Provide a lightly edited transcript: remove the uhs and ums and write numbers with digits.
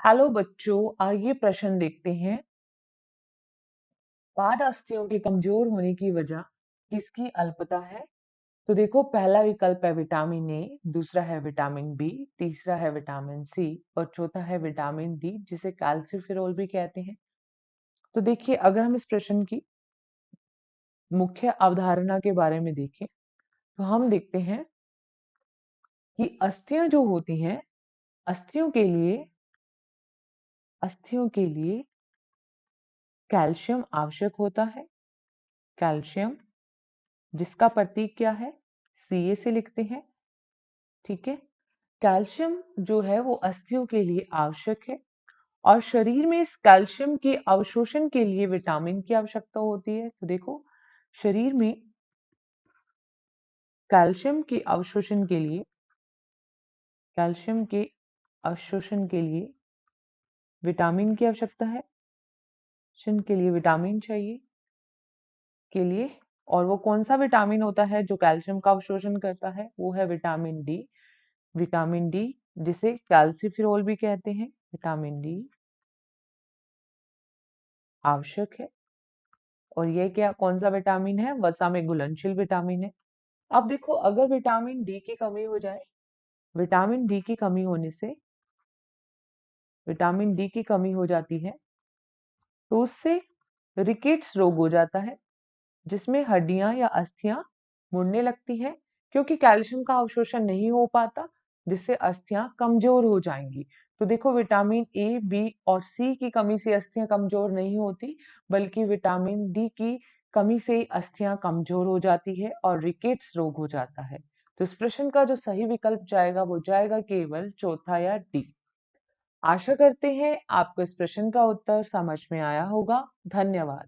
Hello बच्चों, आइए प्रश्न देखते हैं। पाद अस्थियों के कमजोर होने की वजह किसकी अल्पता है? तो देखो, पहला विकल्प है विटामिन ए, दूसरा है विटामिन बी, तीसरा है विटामिन सी और चौथा है विटामिन डी, जिसे कैल्सिफेरॉल भी कहते हैं। तो देखिए, अगर हम इस प्रश्न की मुख्य अवधारणा के बारे में देखें तो हम देखते हैं कि अस्थियां जो होती हैं, अस्थियों के लिए अस्थियों के लिए कैल्शियम आवश्यक होता है। कैल्शियम, जिसका प्रतीक क्या है, Ca से लिखते हैं। ठीक है। कैल्शियम जो है वो अस्थियों के लिए आवश्यक है और शरीर में इस कैल्शियम के अवशोषण के लिए विटामिन की आवश्यकता होती है। तो देखो, शरीर में कैल्शियम के अवशोषण के लिए कैल्शियम के अवशोषण के लिए विटामिन की आवश्यकता है। के लिए विटामिन चाहिए के लिए, और वो कौन सा विटामिन होता है जो कैल्शियम का अवशोषण करता है? वो है विटामिन डी। विटामिन डी, जिसे कैल्सिफेरॉल भी कहते हैं। विटामिन डी आवश्यक है। और ये क्या, कौन सा विटामिन है? वसा में घुलनशील विटामिन है। अब देखो, अगर विटामिन डी की कमी हो जाए, विटामिन डी की कमी होने से विटामिन डी की कमी हो जाती है तो उससे रिकेट्स रोग हो जाता है, जिसमें हड्डियां या अस्थियां मुड़ने लगती हैं, क्योंकि कैल्शियम का अवशोषण नहीं हो पाता, जिससे अस्थियां कमजोर हो जाएंगी। तो देखो, विटामिन ए, बी और सी की कमी से अस्थियां कमजोर नहीं होती, बल्कि विटामिन डी की कमी से ही अस्थियां कमजोर हो जाती है और रिकेट्स रोग हो जाता है। तो इस प्रश्न का जो सही विकल्प जाएगा वो जाएगा केवल चौथा या डी। आशा करते हैं आपको इस प्रश्न का उत्तर समझ में आया होगा। धन्यवाद।